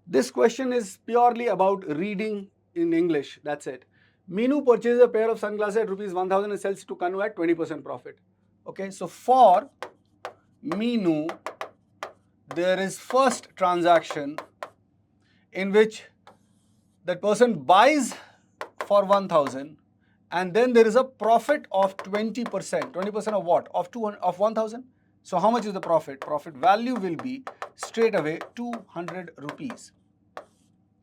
This question is purely about reading in English, that's it. Meenu purchases a pair of sunglasses at rupees 1000 and sells to Kanu at 20% profit. Okay, so for Meenu, there is first transaction in which that person buys for 1000 and then there is a profit of 20%. 20% of what? Of 1000. So how much is the profit? Profit value will be straight away 200 rupees.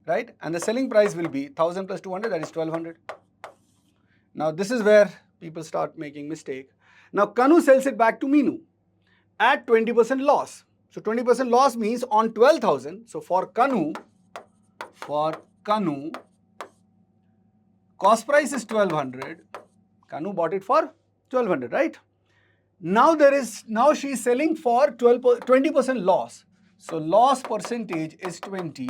Right? And the selling price will be 1000 plus 200, that is 1200. Now this is where people start making mistake. Now Kanu sells it back to Meenu at 20% loss. So 20% loss means on 12,000. So for Kanu, cost price is 1200. Kanu bought it for 1200, right? Now she is selling for 20% loss. So loss percentage is 20.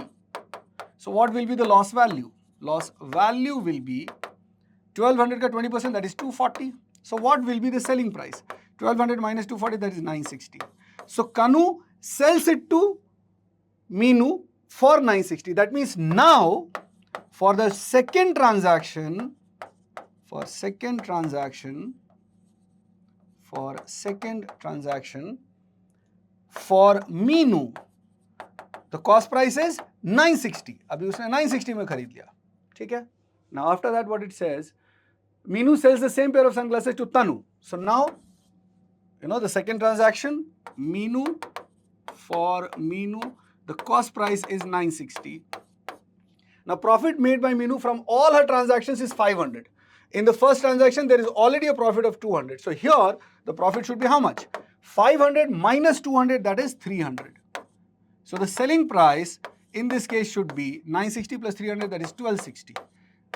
So what will be the loss value? Loss value will be 1200 ka 20%, that is 240. So what will be the selling price? 1200 minus 240, that is 960. So Kanu sells it to Meenu for 960. That means now for the second transaction, for Meenu, the cost price is 960. अभी उसने 960 में खरीद लिया, ठीक है? Now after that, what it says, Meenu sells the same pair of sunglasses to Tanu. So now, the second transaction, for Meenu, the cost price is 960. Now profit made by Meenu from all her transactions is 500. In the first transaction, there is already a profit of 200. So here, the profit should be how much? 500 minus 200, that is 300. So the selling price in this case should be 960 plus 300, that is 1260.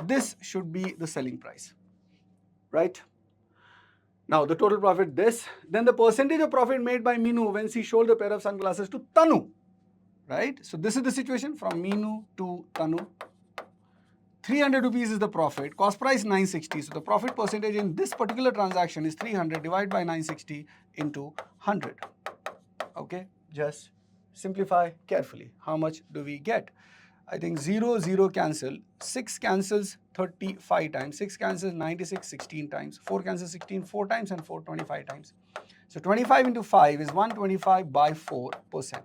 This should be the selling price, right? Now the total profit this, then the percentage of profit made by Meenu when she sold the pair of sunglasses to Tanu, right? So this is the situation from Meenu to Tanu. 300 rupees is the profit, cost price 960. So the profit percentage in this particular transaction is 300 divided by 960 into 100. Okay, just simplify carefully. How much do we get? I think 0, 0 cancel. 6 cancels 35 times. 6 cancels 96 16 times. 4 cancels 16 4 times and 4 25 times. So 25 into 5 is 125 by 4%.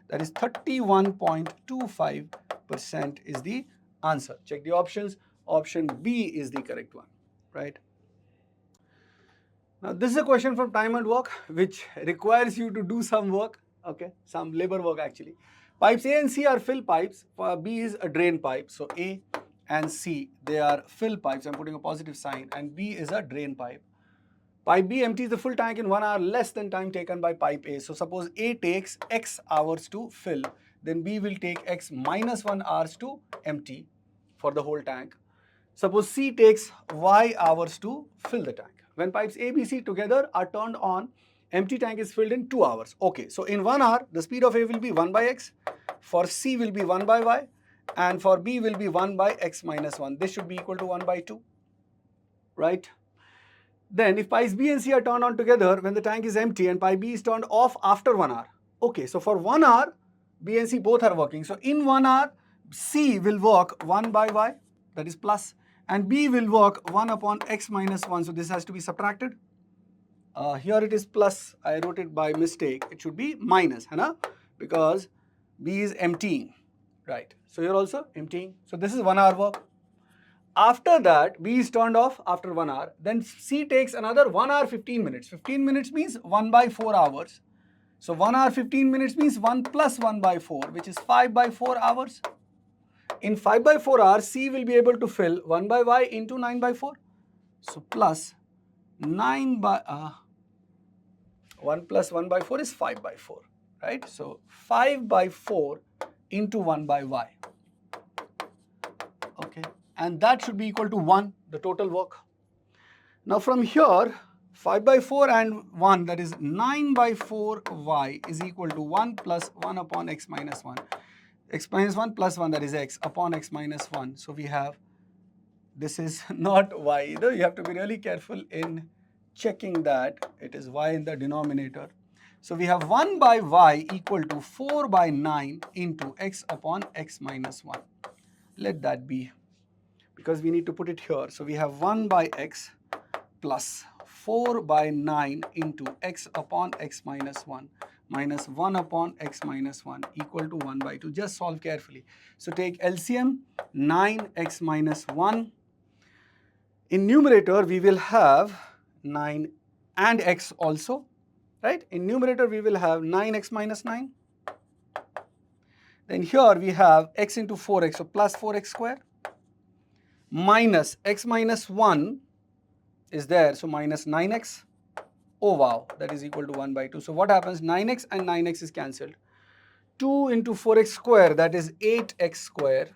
That is 31.25% is the answer. Check the options. Option B is the correct one, right? Now this is a question from time and work which requires you to do some work, okay, some labor work actually. Pipes A and C are fill pipes. B is a drain pipe. So A and C, they are fill pipes. I'm putting a positive sign. And B is a drain pipe. Pipe B empties the full tank in 1 hour less than time taken by pipe A. So suppose A takes X hours to fill, then B will take X minus 1 hours to empty for the whole tank. Suppose C takes Y hours to fill the tank. When pipes A, B, C together are turned on, empty tank is filled in 2 hours. Okay, so in 1 hour, the speed of A will be 1 by X, for C will be 1 by Y, and for B will be 1 by X minus 1. This should be equal to 1 by 2, right? Then if pipes B and C are turned on together when the tank is empty and pipe B is turned off after 1 hour. Okay, so for 1 hour, B and C both are working. So in 1 hour, C will work 1 by Y, that is plus, and B will work 1 upon X minus 1. So this has to be subtracted. Here it is plus, I wrote it by mistake. It should be minus, because B is emptying, right? So here also emptying. So this is 1 hour work. After that, B is turned off after 1 hour. Then C takes another 1 hour 15 minutes. 15 minutes means 1 by 4 hours. So 1 hour 15 minutes means 1 plus 1 by 4, which is 5 by 4 hours. In 5 by 4 hours, C will be able to fill 1 by Y into 9 by 4. So plus 9 by 1 plus 1 by 4 is 5 by 4, right? So 5 by 4 into 1 by Y. Okay, and that should be equal to 1, the total work. Now from here, 5 by 4 and 1, that is 9 by 4 Y is equal to 1 plus 1 upon X minus 1. X minus 1 plus 1, that is X upon X minus 1. So we have, this is not Y either. You have to be really careful in checking that it is Y in the denominator. So we have 1 by y equal to 4 by 9 into x upon x minus 1. Let that be, because we need to put it here. So we have 1 by x plus 4 by 9 into x upon x minus 1 minus 1 upon x minus 1 equal to 1 by 2. Just solve carefully. So take LCM, 9x minus 1. In numerator, we will have 9 and x also, right? In numerator, we will have 9x minus 9. Then here we have x into 4x, so plus 4x square, minus x minus 1 is there, so minus 9x. Oh wow, that is equal to 1 by 2. So what happens? 9x and 9x is cancelled. 2 into 4x square, that is 8x square.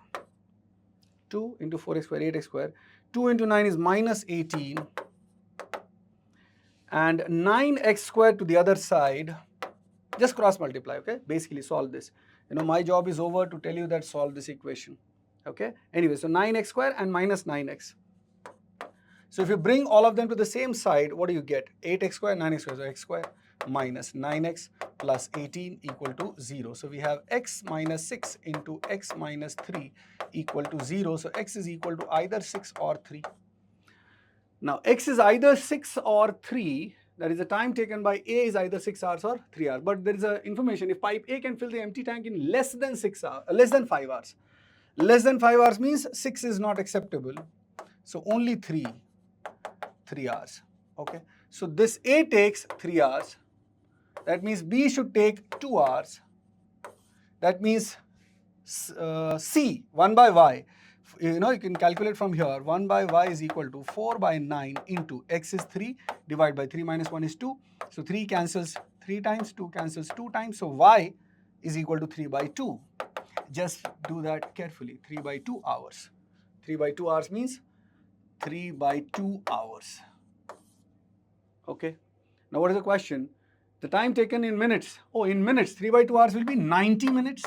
2 into 4x square, 8x square. 2 into 9 is minus 18. And 9x square to the other side, just cross multiply, okay? Basically solve this. You know, my job is over to tell you that solve this equation, okay? Anyway, so 9x square and minus 9x. So if you bring all of them to the same side, what do you get? 8x square, 9x square, so x square minus 9x plus 18 equal to 0. So we have x minus 6 into x minus 3 equal to 0. So x is equal to either 6 or 3. Now x is either 6 or 3. That is the time taken by A is either 6 hours or 3 hours. But there is a information, if pipe A can fill the empty tank in less than 5 hours. Less than 5 hours means 6 is not acceptable. So only 3 hours, okay? So this A takes 3 hours. That means B should take 2 hours. That means C, 1 by y. You know, you can calculate from here. 1 by y is equal to 4 by 9 into x is 3, divided by 3 minus 1 is 2. So 3 cancels 3 times, 2 cancels 2 times. So y is equal to 3 by 2. Just do that carefully. 3 by 2 hours. 3 by 2 hours means 3 by 2 hours. Okay. Now what is the question? The time taken in minutes. Oh, in minutes, 3 by 2 hours will be 90 minutes.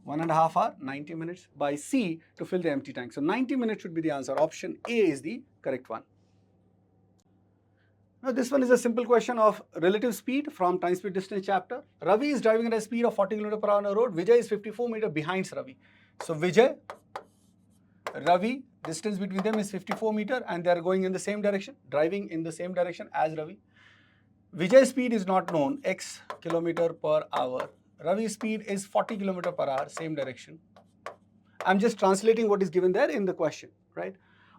1.5 hour, 90 minutes by C to fill the empty tank. So 90 minutes should be the answer. Option A is the correct one. Now this one is a simple question of relative speed from time speed distance chapter. Ravi is driving at a speed of 40 km per hour on a road. Vijay is 54 meters behind Ravi. So Vijay, Ravi, distance between them is 54 meters and they are going in the same direction, driving in the same direction as Ravi. Vijay's speed is not known, x kilometer per hour. Ravi's speed is 40 km per hour, same direction. I'm just translating what is given there in the question, right?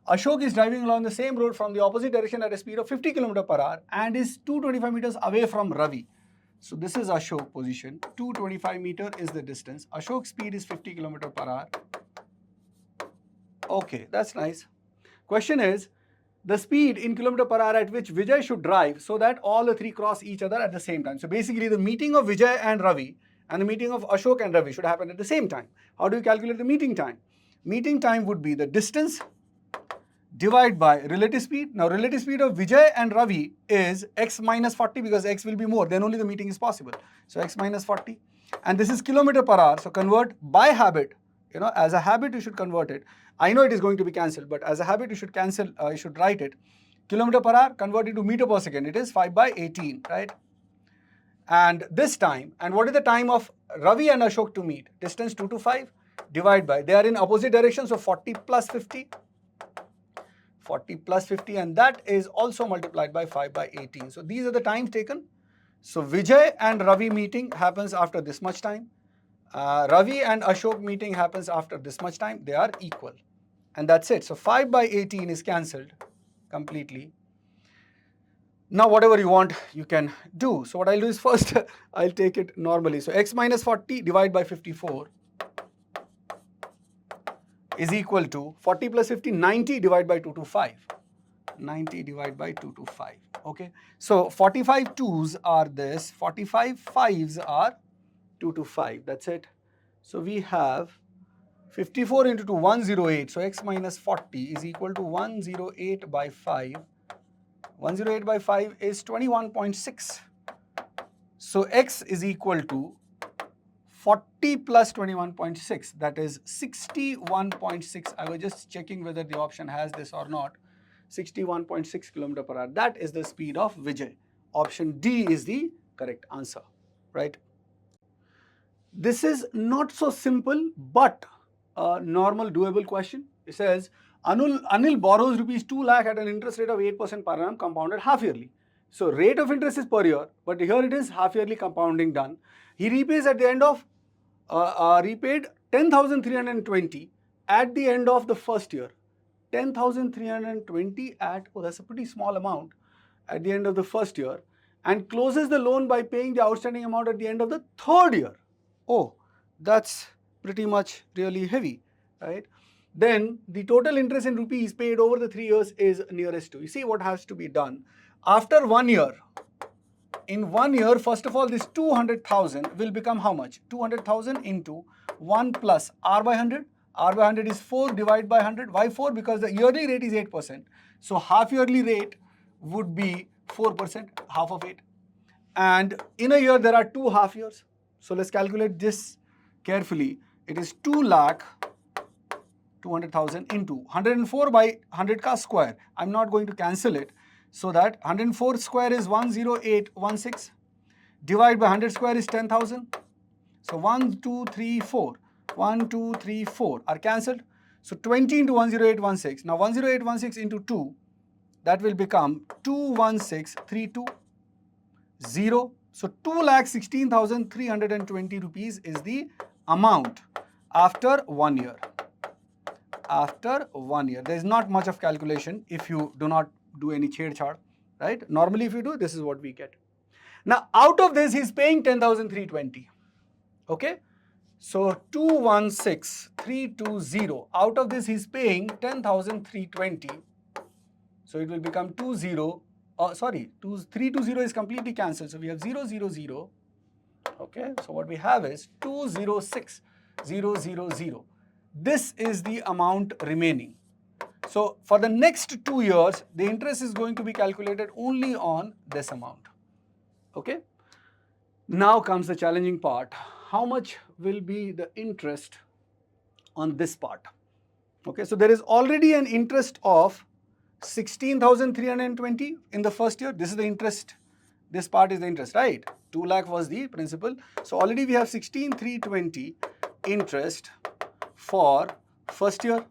Ashok is driving along the same road from the opposite direction at a speed of 50 km per hour and is 225 meters away from Ravi. So this is Ashok position. 225 meter is the distance. Ashok's speed is 50 km per hour. Okay, that's nice. Question is, the speed in kilometer per hour at which Vijay should drive so that all the three cross each other at the same time. So basically the meeting of Vijay and Ravi and the meeting of Ashok and Ravi should happen at the same time. How do you calculate the meeting time? Meeting time would be the distance divided by relative speed. Now relative speed of Vijay and Ravi is x minus 40 because x will be more, then only the meeting is possible. So x minus 40. And this is kilometer per hour, so convert by habit. You know, as a habit you should convert it. I know it is going to be cancelled, but as a habit you should cancel, you should write it. Kilometer per hour converted to meter per second, it is 5 by 18, right? And this time, and what is the time of Ravi and Ashok to meet? Distance 2 to 5, divide by, they are in opposite directions, so 40 plus 50. 40 plus 50, and that is also multiplied by 5 by 18. So these are the times taken. So Vijay and Ravi meeting happens after this much time. Ravi and Ashok meeting happens after this much time. They are equal. And that's it. So 5 by 18 is cancelled completely. Now whatever you want, you can do. So what I'll do is first, I'll take it normally. So x minus 40 divided by 54 is equal to 40 plus 50, 90 divided by 2 to 5. 90 divided by 2 to 5. Okay. So 45 2s are this, 45 5s are 2 to 5. That's it. So we have 54 into 2, 108. So x minus 40 is equal to 108 by 5. 108 by 5 is 21.6. So x is equal to 40 plus 21.6, that is 61.6. I was just checking whether the option has this or not. 61.6 km per hour. That is the speed of Vijay. Option D is the correct answer, right? This is not so simple, but a normal doable question. It says, Anil borrows rupees 2 lakh at an interest rate of 8% per annum compounded half yearly. So rate of interest is per year, but here it is half yearly compounding done. He repays at the end of, repaid 10,320 at the end of the first year. 10,320 at, oh, that's a pretty small amount at the end of the first year, and closes the loan by paying the outstanding amount at the end of the third year. Oh, that's pretty much really heavy, right? Then the total interest in rupees paid over the 3 years is nearest to. You see what has to be done. After 1 year, in 1 year, first of all, this 200,000 will become how much? 200,000 into 1 plus R by 100. R by 100 is 4 divided by 100. Why 4? Because the yearly rate is 8%. So half yearly rate would be 4%, half of 8. And in a year, there are 2 half years. So let's calculate this carefully. It is 2 lakh 200,000 into 104 by 100 ka square. I'm not going to cancel it. So that 104 square is 10816. Divide by 100 square is 10,000. So 1, 2, 3, 4. 1, 2, 3, 4 are cancelled. So 20 into 10816. Now 10816 into 2, that will become 21632. 0. So 2,16,320 rupees is the amount after 1 year. After 1 year. There is not much of calculation if you do not do any chhed-chhad, right? Normally if you do, this is what we get. Now out of this, he is paying 10,320. Okay? So 216,320. Out of this, he is paying 10,320. So it will become 320 is completely cancelled. So we have 0, 0, 0. Okay, so what we have is 206,000. This is the amount remaining. So for the next 2 years, the interest is going to be calculated only on this amount. Okay. Now comes the challenging part. How much will be the interest on this part? Okay, so there is already an interest of 16,320 in the first year. This is the interest. This part is the interest, right? 2 lakh was the principal. So already we have 16,320 interest for first year.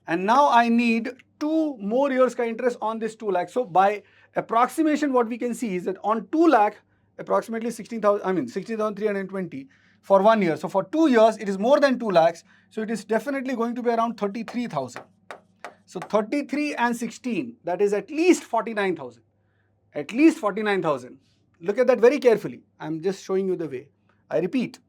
And now I need 2 more years ka interest on this 2 lakh. So by approximation, what we can see is that on 2 lakh, approximately 16,320 for 1 year. So for 2 years, it is more than 2 lakhs. So it is definitely going to be around 33,000. So 33 and 16, that is at least 49,000. At least 49,000. Look at that very carefully. I'm just showing you the way. I repeat.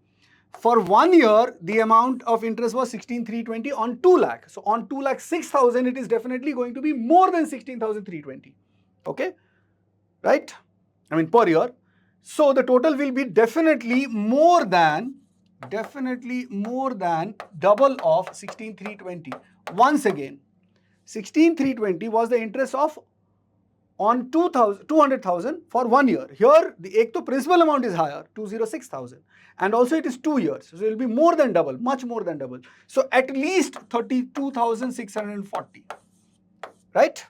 For 1 year, the amount of interest was 16,320 on 2 lakh. So on 2 lakh 6,000, it is definitely going to be more than 16,320. Okay? Right? I mean per year. So the total will be definitely more than double of 16,320. Once again, 16,320 was the interest of on 200,000 for 1 year. Here, the ek to principal amount is higher, 206,000. And also it is 2 years. So it will be more than double, much more than double. So at least 32,640. Right?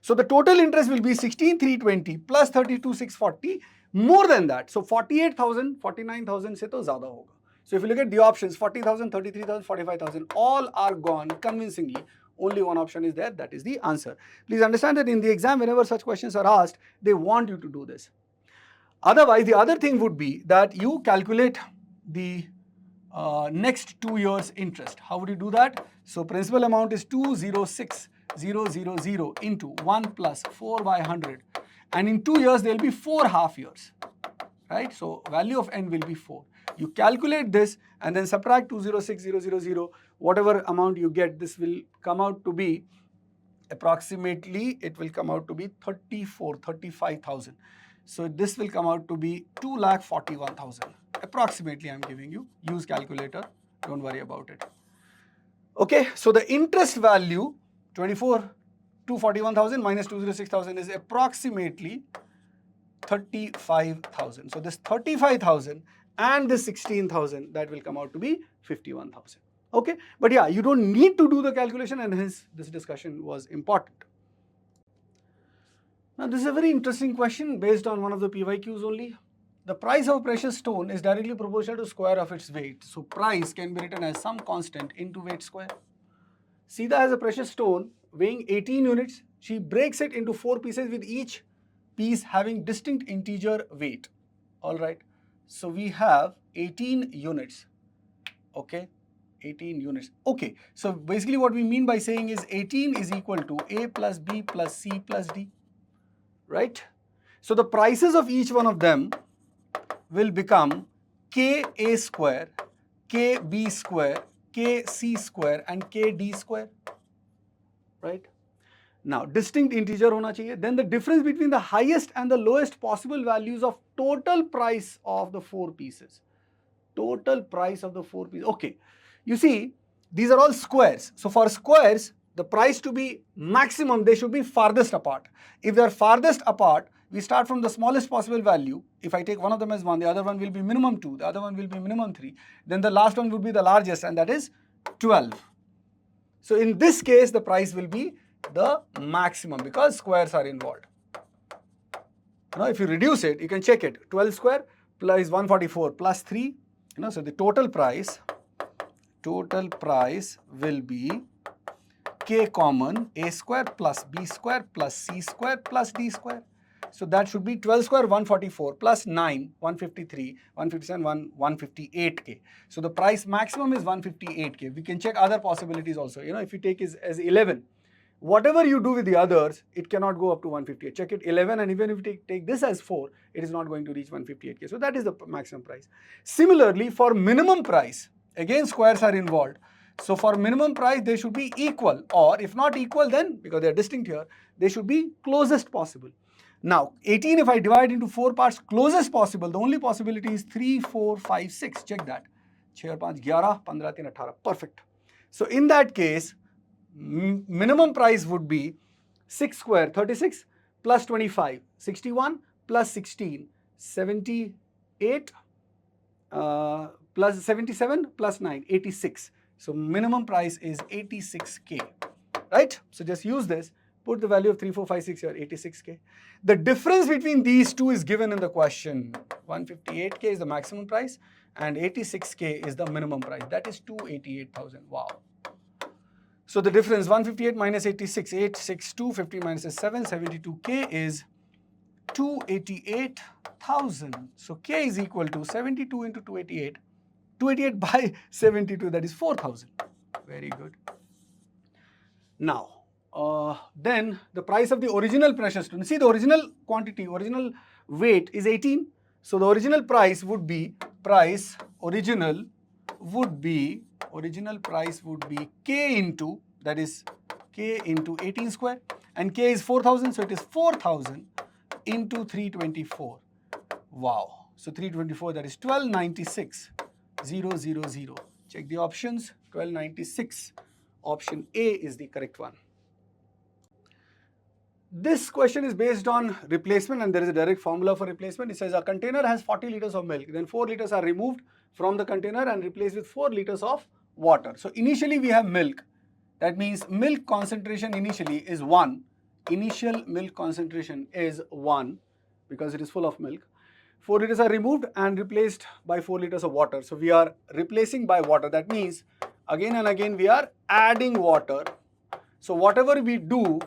So the total interest will be 16,320 plus 32,640, more than that. So 48,000, 49,000 se to zyada hoga. So if you look at the options, 40,000, 33,000, 45,000, all are gone convincingly. Only one option is there, that is the answer. Please understand that in the exam, whenever such questions are asked, they want you to do this. Otherwise, the other thing would be that you calculate the next 2 years interest. How would you do that? So principal amount is 206,000 into 1 plus 4 by 100. And in 2 years, there will be 4 half years. Right? So value of n will be 4. You calculate this and then subtract 206,000, whatever amount you get, this will come out to be approximately, it will come out to be 35,000. So this will come out to be 2,41,000. Approximately I'm giving you. Use calculator. Don't worry about it. Okay, so the interest value, 241,000 minus 206,000 is approximately 35,000. So this 35,000 and this 16,000, that will come out to be 51,000. Okay, but yeah, you don't need to do the calculation, and hence this discussion was important. Now this is a very interesting question based on one of the PYQs only. The price of a precious stone is directly proportional to square of its weight. So price can be written as some constant into weight square. Sita has a precious stone weighing 18 units. She breaks it into 4 pieces with each piece having distinct integer weight. All right. So we have 18 units. Okay. 18 units. Okay. So basically what we mean by saying is 18 is equal to A plus B plus C plus D. Right? So the prices of each one of them will become KA square, KB square, KC square and KD square. Right? Now, distinct integer hona chahiye. Then the difference between the highest and the lowest possible values of total price of the 4 pieces. Total price of the 4 pieces. Okay. You see, these are all squares. So for squares, the price to be maximum, they should be farthest apart. If they are farthest apart, we start from the smallest possible value. If I take one of them as 1, the other one will be minimum 2, the other one will be minimum 3. Then the last one would be the largest, and that is 12. So in this case, the price will be the maximum because squares are involved. Now, if you reduce it, you can check it. 12 square plus 144 plus 3. So the total price will be K common A square plus B square plus C square plus D square. So that should be 12 square 144 plus 9 153 157 158K. So the price maximum is 158K. We can check other possibilities also. If you take as 11, whatever you do with the others, it cannot go up to 158. Check it 11, and even if you take this as 4, it is not going to reach 158K. So that is the maximum price. Similarly, for minimum price, again squares are involved. So for minimum price, they should be equal, or if not equal, then because they are distinct here, they should be closest possible. Now, 18, if I divide into 4 parts, closest possible, the only possibility is 3, 4, 5, 6. Check that. 6, 5, 11, 15, 3, 18. Perfect. So in that case, minimum price would be 6 square 36 plus 25 61 plus 16 78 plus 77 plus 9 86. So minimum price is 86K, right? So just use this, put the value of 3 4 5 6 here, 86K. The difference between these two is given in the question. 158K is the maximum price and 86K is the minimum price. That is 288,000. Wow. So the difference 158 minus 86, 862, 50 minus 7, 72K is 288,000. So K is equal to 72 into 288. 288 by 72, that is 4,000. Very good. Now, then the price of the original precious stone. See, the original quantity, original weight is 18. So the original price would be, original price would be K into, that is K into 18 square, and K is 4,000, so it is 4,000 into 324. Wow. So 324, that is 1296, 000. Check the options. 1296. Option A is the correct one. This question is based on replacement, and there is a direct formula for replacement. It says a container has 40 liters of milk. Then 4 liters are removed from the container and replaced with 4 liters of water. So initially we have milk. That means milk concentration initially is 1. Initial milk concentration is 1 because it is full of milk. 4 liters are removed and replaced by 4 liters of water. So we are replacing by water. That means again and again we are adding water. So whatever we do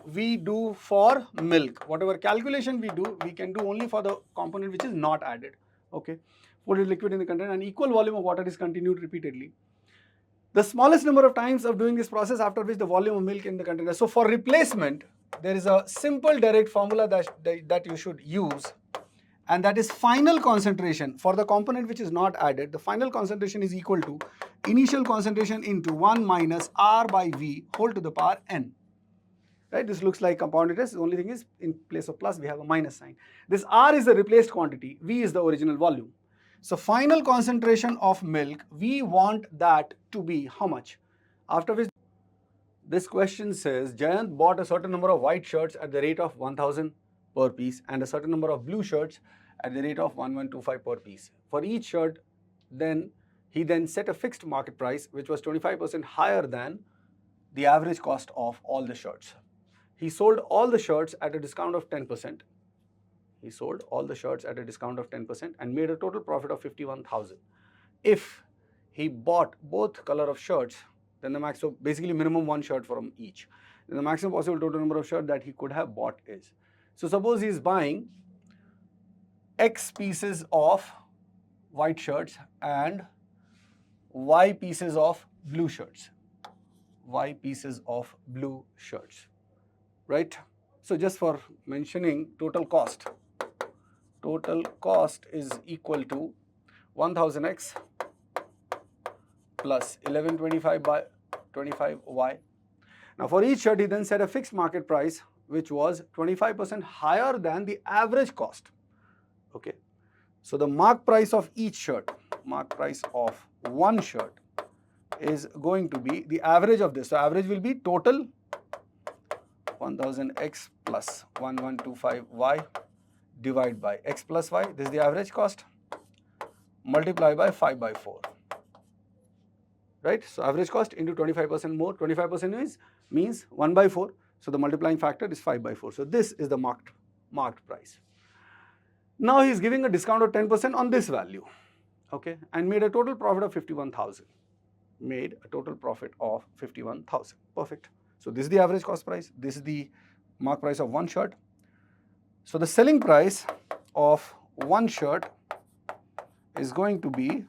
for milk. Whatever calculation we do, we can do only for the component which is not added. Okay. 4 liters liquid in the container, and equal volume of water is continued repeatedly. The smallest number of times of doing this process, after which the volume of milk in the container. So for replacement, there is a simple direct formula that you should use, and that is final concentration for the component which is not added. The final concentration is equal to initial concentration into 1 minus R by V whole to the power N. Right? This looks like compound interest. The only thing is, in place of plus, we have a minus sign. This R is the replaced quantity. V is the original volume. So final concentration of milk, we want that to be how much? After which, this question says, Jayant bought a certain number of white shirts at the rate of 1,000 per piece and a certain number of blue shirts at the rate of 1,125 per piece. For each shirt, he then set a fixed market price which was 25% higher than the average cost of all the shirts. he sold all the shirts at a discount of 10%. He sold all the shirts at a discount of 10% and made a total profit of 51,000. If he bought both color of shirts, then the max, so basically minimum one shirt from each, then the maximum possible total number of shirts that he could have bought is. So suppose he is buying X pieces of white shirts and Y pieces of blue shirts. Y pieces of blue shirts, right? So just for mentioning total cost is equal to 1000x plus 1125 by 25y. Now for each shirt he then set a fixed market price which was 25% higher than the average cost. Okay, so the mark price of each shirt, mark price of one shirt is going to be the average of this. So average will be total 1000x plus 1125y divided by x plus y, this is the average cost, multiply by 5 by 4. Right? So average cost into 25% more, 25% means 1 by 4. So the multiplying factor is 5 by 4. So this is the marked price. Now he is giving a discount of 10% on this value, okay, and made a total profit of 51,000. Made a total profit of 51,000. Perfect. So this is the average cost price. This is the mark price of one shirt. So the selling price of one shirt is going to be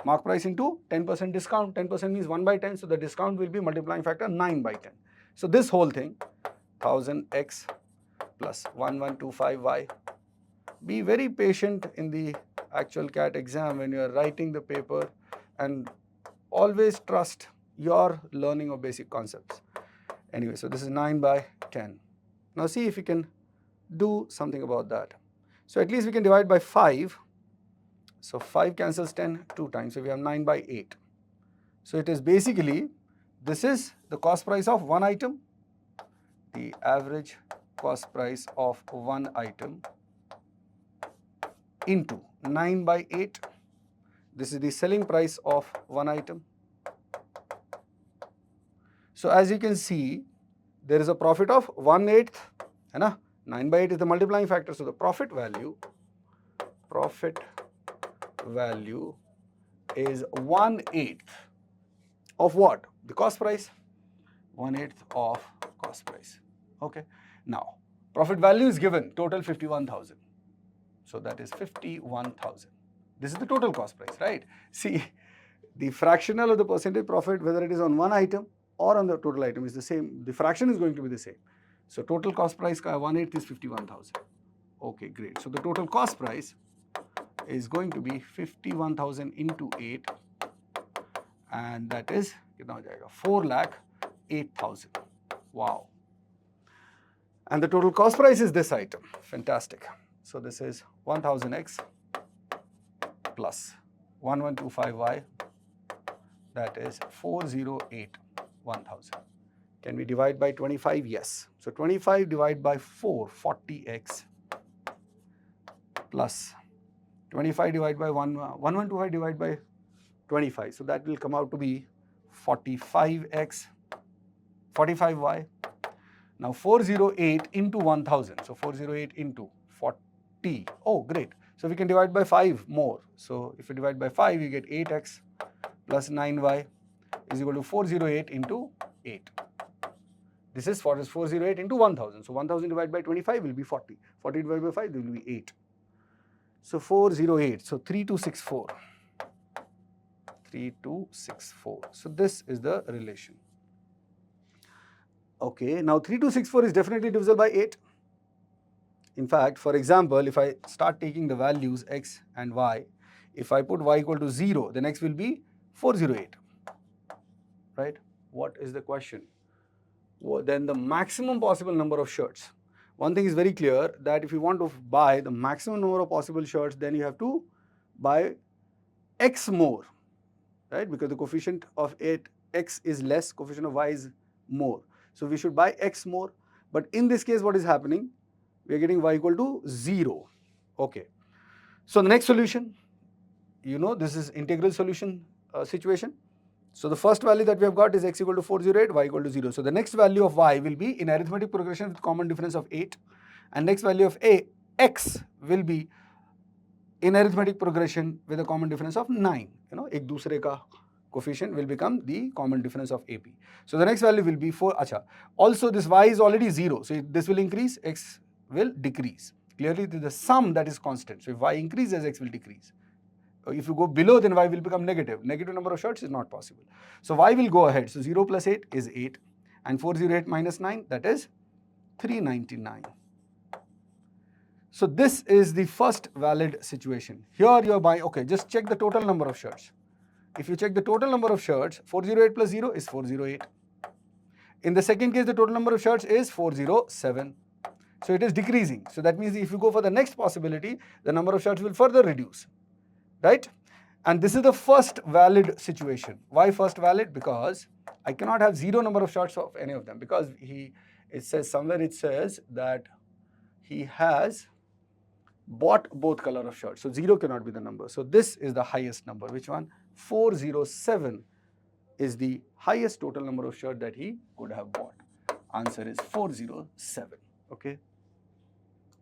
mark price into 10% discount. 10% means 1 by 10. So the discount will be multiplying factor 9 by 10. So this whole thing 1000x plus 1125y. Be very patient in the actual CAT exam when you are writing the paper, and always trust your learning of basic concepts. Anyway, so this is 9 by 10. Now see if you can do something about that. So at least we can divide by 5. So 5 cancels 10 2 times. So we have 9 by 8. So it is basically, this is the cost price of one item, the average cost price of one item into 9 by 8. This is the selling price of one item. So as you can see, there is a profit of 1/8, है ना? 9 by 8 is the multiplying factor. So the profit value is 1/8 of what? The cost price. 1/8 of cost price. Okay. Now, profit value is given, total 51,000. So that is 51,000. This is the total cost price, right? See, the fractional or the percentage profit, whether it is on one item or on the total item, is the same. The fraction is going to be the same. So total cost price 1/8 is 51,000. Okay, great. So the total cost price is going to be 51,000 into 8, and that is 4,08,000. Wow. And the total cost price is this item. Fantastic. So this is 1000x plus 1125y, that is 4,08,1000. Can we divide by 25? Yes. So 25 divided by 4, 40x plus 25 divided by 1125 divided by 25. So that will come out to be 45x, 45y. Now 408 into 1000. So 408 into 40. Oh, great. So we can divide by 5 more. So if you divide by 5, you get 8x plus 9y is equal to 408 into 8. This is 408 into 1000. So 1000 divided by 25 will be 40. 40 divided by 5 will be 8. So 408. So 3264. 3264. So this is the relation. Okay, now 3264 is definitely divisible by 8. In fact, for example, if I start taking the values x and y, if I put y equal to 0, then x will be 408. Right? What is the question? Well, then the maximum possible number of shirts. One thing is very clear, that if you want to buy the maximum number of possible shirts, then you have to buy x more, right? Because the coefficient of x is less, coefficient of y is more. So we should buy x more. But in this case, what is happening? We are getting y equal to 0. Okay. So the next solution, you know, this is integral solution situation. So the first value that we have got is x equal to 408, y equal to 0. So the next value of y will be in arithmetic progression with common difference of 8, and next value of x will be in arithmetic progression with a common difference of 9. एक दूसरे का coefficient will become the common difference of AP. So the next value will be 4. Acha. Also this y is already 0. So this will increase, x will decrease. Clearly the sum that is constant. So if y increases, x will decrease. If you go below, then y will become negative. Negative number of shirts is not possible. So y will go ahead. So 0 plus 8 is 8. And 408 minus 9, that is 399. So this is the first valid situation. Here you are buying, okay, just check the total number of shirts. If you check the total number of shirts, 408 plus 0 is 408. In the second case, the total number of shirts is 407. So it is decreasing. So that means if you go for the next possibility, the number of shirts will further reduce. Right? And this is the first valid situation. Why first valid? Because I cannot have 0 number of shirts of any of them, because it says somewhere that he has bought both color of shirts. So 0 cannot be the number. So this is the highest number. Which one? 407 is the highest total number of shirts that he could have bought. Answer is 407. Okay.